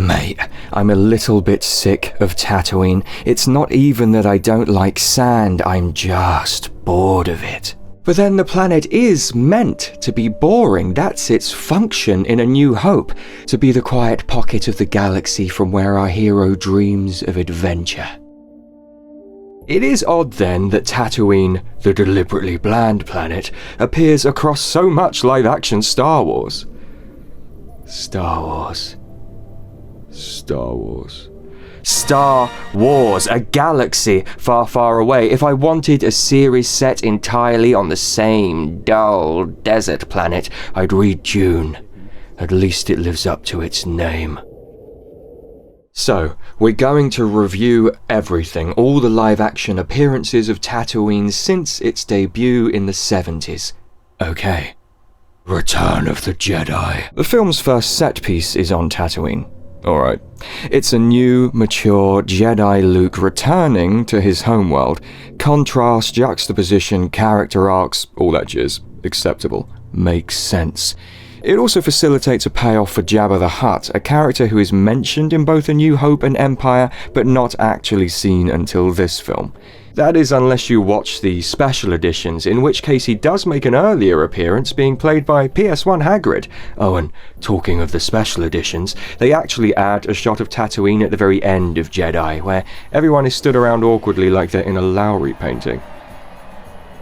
Mate, I'm a little bit sick of Tatooine. It's not even that I don't like sand, I'm just bored of it. But then the planet is meant to be boring. That's its function in A New Hope, to be the quiet pocket of the galaxy from where our hero dreams of adventure. It is odd then that Tatooine, the deliberately bland planet, appears across so much live-action Star Wars. Star Wars, a galaxy far, far away. If I wanted a series set entirely on the same dull desert planet, I'd read Dune. At least it lives up to its name. So, we're going to review everything, all the live-action appearances of Tatooine since its debut in the 70s. Okay. Return of the Jedi. The film's first set piece is on Tatooine. Alright. It's a new, mature Jedi Luke returning to his homeworld. Contrast, juxtaposition, character arcs, all that jizz. Acceptable. Makes sense. It also facilitates a payoff for Jabba the Hutt, a character who is mentioned in both A New Hope and Empire, but not actually seen until this film. That is unless you watch the special editions, in which case he does make an earlier appearance being played by PS1 Hagrid. Oh, and talking of the special editions, they actually add a shot of Tatooine at the very end of Jedi, where everyone is stood around awkwardly like they're in a Lowry painting.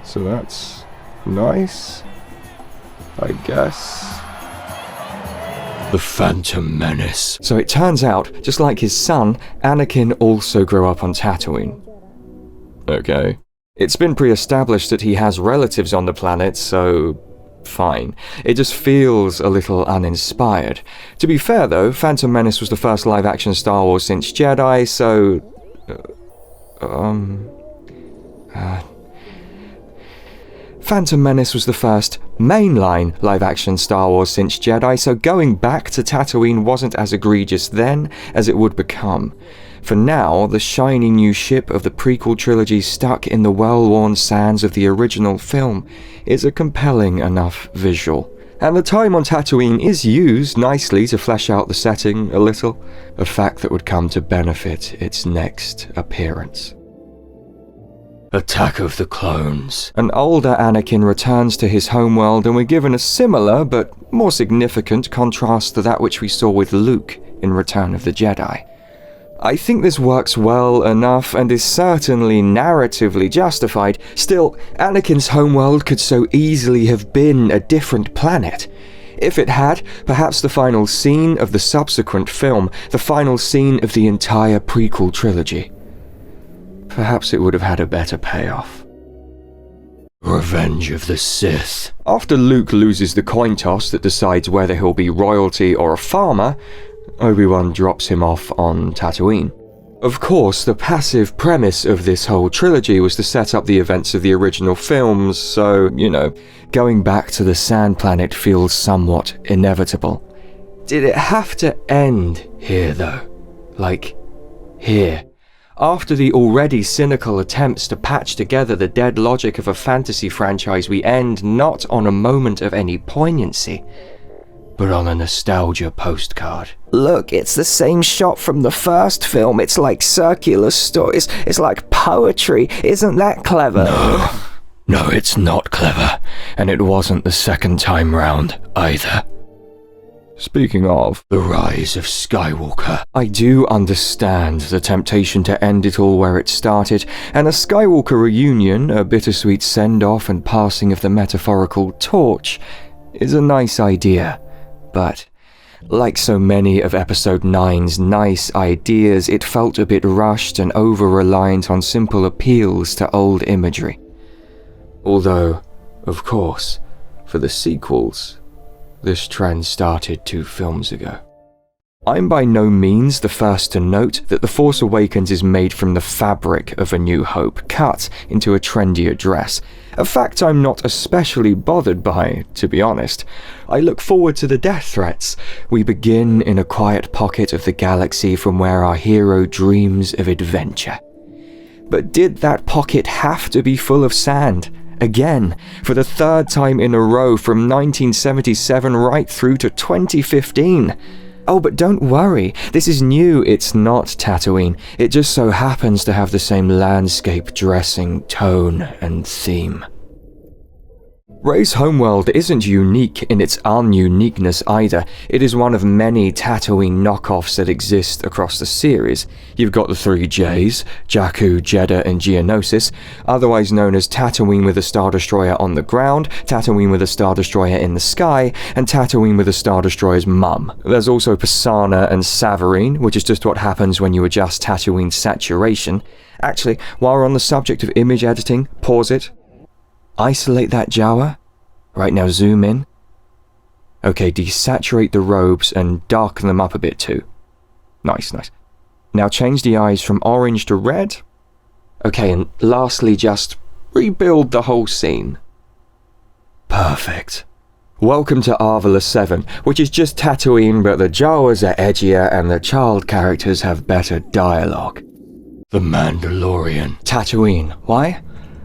So that's nice, I guess. The Phantom Menace. So it turns out, just like his son, Anakin also grew up on Tatooine. Okay. It's been pre-established that he has relatives on the planet, so fine. It just feels a little uninspired. To be fair though, Phantom Menace was the first live-action Star Wars since Jedi, so... Phantom Menace was the first mainline live-action Star Wars since Jedi, so going back to Tatooine wasn't as egregious then as it would become. For now, the shiny new ship of the prequel trilogy stuck in the well-worn sands of the original film is a compelling enough visual. And the time on Tatooine is used nicely to flesh out the setting a little, a fact that would come to benefit its next appearance. Attack of the Clones. An older Anakin returns to his homeworld, and we're given a similar, but more significant, contrast to that which we saw with Luke in Return of the Jedi. I think this works well enough and is certainly narratively justified. Still, Anakin's homeworld could so easily have been a different planet. If it had, perhaps the final scene of the subsequent film, the final scene of the entire prequel trilogy. Perhaps it would have had a better payoff. Revenge of the Sith. After Luke loses the coin toss that decides whether he'll be royalty or a farmer, Obi-Wan drops him off on Tatooine. Of course, the passive premise of this whole trilogy was to set up the events of the original films, so, going back to the Sand Planet feels somewhat inevitable. Did it have to end here, though? Like, here? After the already cynical attempts to patch together the dead logic of a fantasy franchise, we end not on a moment of any poignancy, but on a nostalgia postcard. Look, it's the same shot from the first film. It's like circular stories. It's like poetry. Isn't that clever? No, it's not clever. And it wasn't the second time round, either. Speaking of, the Rise of Skywalker. I do understand the temptation to end it all where it started, and a Skywalker reunion, a bittersweet send-off and passing of the metaphorical torch, is a nice idea. But, like so many of Episode 9's nice ideas, it felt a bit rushed and over-reliant on simple appeals to old imagery. Although, of course, for the sequels, this trend started 2 films ago. I'm by no means the first to note that The Force Awakens is made from the fabric of A New Hope, cut into a trendier dress. A fact I'm not especially bothered by, to be honest. I look forward to the death threats. We begin in a quiet pocket of the galaxy from where our hero dreams of adventure. But did that pocket have to be full of sand? Again, for the 3rd time in a row from 1977 right through to 2015. Oh, but don't worry, this is new, it's not Tatooine. It just so happens to have the same landscape, dressing, tone, and theme. Rey's homeworld isn't unique in its ununiqueness either. It is one of many Tatooine knockoffs that exist across the series. You've got the three J's, Jakku, Jedha, and Geonosis, otherwise known as Tatooine with a Star Destroyer on the ground, Tatooine with a Star Destroyer in the sky, and Tatooine with a Star Destroyer's mum. There's also Pisana and Savareen, which is just what happens when you adjust Tatooine's saturation. Actually, while we're on the subject of image editing, pause it. Isolate that Jawa. Right now, zoom in. Okay, desaturate the robes and darken them up a bit too. Nice, nice. Now change the eyes from orange to red. Okay, and lastly, just rebuild the whole scene. Perfect. Welcome to Arvala 7, which is just Tatooine, but the Jawas are edgier and the child characters have better dialogue. The Mandalorian. Tatooine. Why?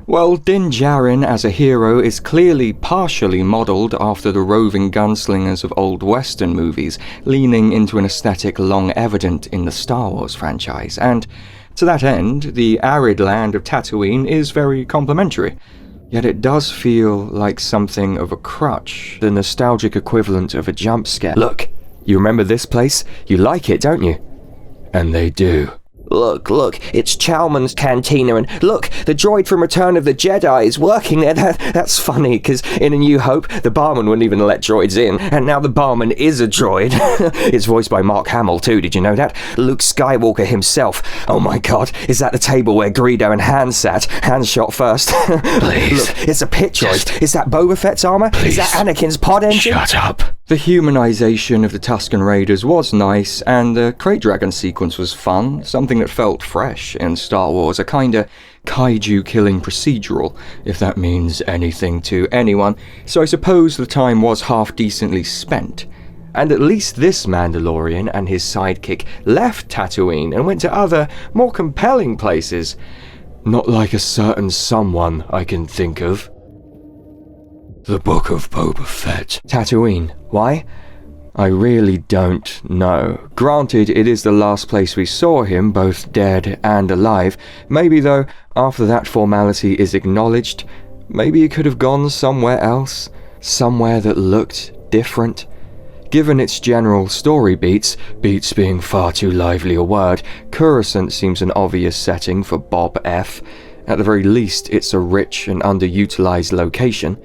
Well, Din Djarin as a hero is clearly partially modelled after the roving gunslingers of old Western movies, leaning into an aesthetic long evident in the Star Wars franchise, and to that end, the arid land of Tatooine is very complimentary. Yet it does feel like something of a crutch, the nostalgic equivalent of a jump scare. Look, you remember this place? You like it, don't you? And they do. Look, it's Chalmun's Cantina, and look, the droid from Return of the Jedi is working there. That's funny, because in A New Hope, the barman wouldn't even let droids in, and now the barman is a droid. It's voiced by Mark Hamill too, did you know that? Luke Skywalker himself. Oh my god, is that the table where Greedo and Han sat? Han shot first. Please. Look, it's a pit droid. Is that Boba Fett's armor? Please. Is that Anakin's pod engine? Shut up. The humanization of the Tusken Raiders was nice, and the Krayt Dragon sequence was fun, something that felt fresh in Star Wars, a kinda kaiju-killing procedural, if that means anything to anyone, so I suppose the time was half-decently spent. And at least this Mandalorian and his sidekick left Tatooine and went to other, more compelling places. Not like a certain someone I can think of. The Book of Boba Fett. Tatooine. Why? I really don't know. Granted, it is the last place we saw him, both dead and alive. Maybe, though, after that formality is acknowledged, maybe he could have gone somewhere else, somewhere that looked different. Given its general story beats being far too lively a word, Coruscant seems an obvious setting for Bob F. At the very least, it's a rich and underutilized location.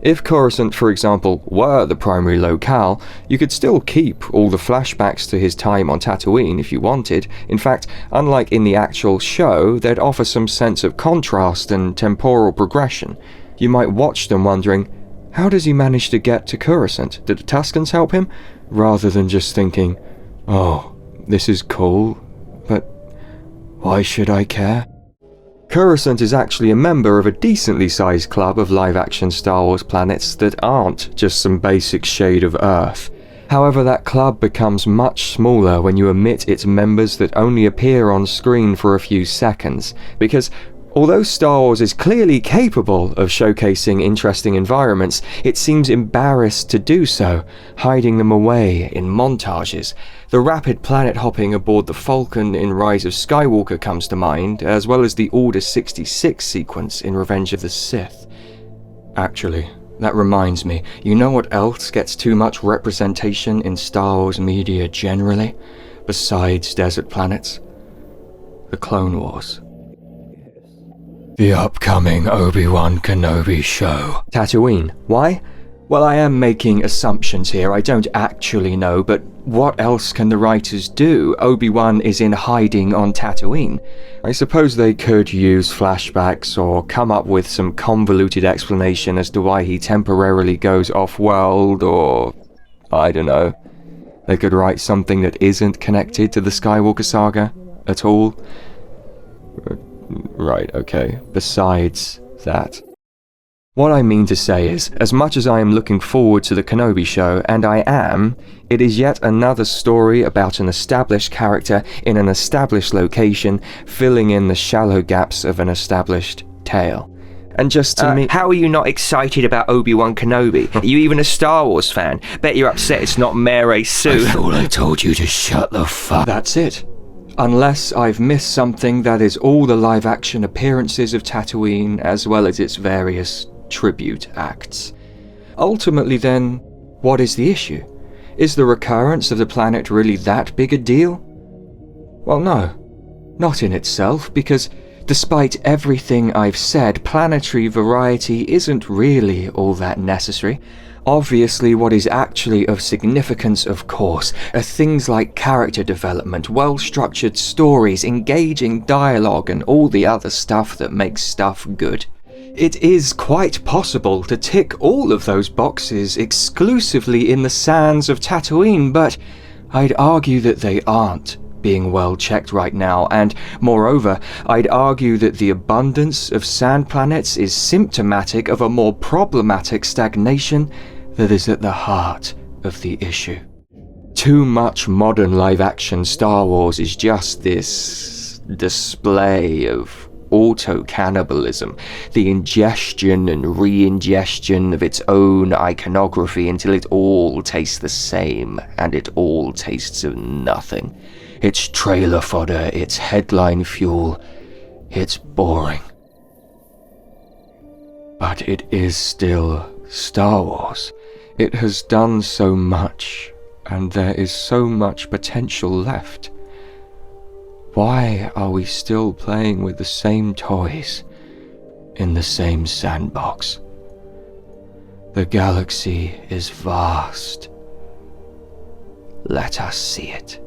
If Coruscant, for example, were the primary locale, you could still keep all the flashbacks to his time on Tatooine if you wanted. In fact, unlike in the actual show, they'd offer some sense of contrast and temporal progression. You might watch them wondering, how does he manage to get to Coruscant? Did the Tuskens help him? Rather than just thinking, oh, this is cool, but why should I care? Coruscant is actually a member of a decently sized club of live-action Star Wars planets that aren't just some basic shade of Earth. However, that club becomes much smaller when you omit its members that only appear on screen for a few seconds, because although Star Wars is clearly capable of showcasing interesting environments, it seems embarrassed to do so, hiding them away in montages. The rapid planet hopping aboard the Falcon in Rise of Skywalker comes to mind, as well as the Order 66 sequence in Revenge of the Sith. Actually, that reminds me, you know what else gets too much representation in Star Wars media generally, besides desert planets? The Clone Wars. The upcoming Obi-Wan Kenobi show. Tatooine. Why? Well, I am making assumptions here, I don't actually know, but what else can the writers do? Obi-Wan is in hiding on Tatooine. I suppose they could use flashbacks or come up with some convoluted explanation as to why he temporarily goes off-world, or I don't know. They could write something that isn't connected to the Skywalker saga at all. Right, okay. Besides that. What I mean to say is, as much as I am looking forward to the Kenobi show, and I am, it is yet another story about an established character in an established location, filling in the shallow gaps of an established tale. And just to me... How are you not excited about Obi-Wan Kenobi? Are you even a Star Wars fan? Bet you're upset it's not Mary Sue. I thought I told you to shut the fuck... That's it. Unless I've missed something, that is all the live-action appearances of Tatooine, as well as its various tribute acts. Ultimately then, what is the issue? Is the recurrence of the planet really that big a deal? Well, no. Not in itself, because despite everything I've said, planetary variety isn't really all that necessary. Obviously, what is actually of significance, of course, are things like character development, well-structured stories, engaging dialogue, and all the other stuff that makes stuff good. It is quite possible to tick all of those boxes exclusively in the sands of Tatooine, but I'd argue that they aren't being well checked right now, and moreover, I'd argue that the abundance of sand planets is symptomatic of a more problematic stagnation that is at the heart of the issue. Too much modern live-action Star Wars is just this display of auto-cannibalism, the ingestion and re-ingestion of its own iconography until it all tastes the same, and it all tastes of nothing. It's trailer fodder, it's headline fuel, it's boring. But it is still Star Wars. It has done so much, and there is so much potential left. Why are we still playing with the same toys in the same sandbox? The galaxy is vast. Let us see it.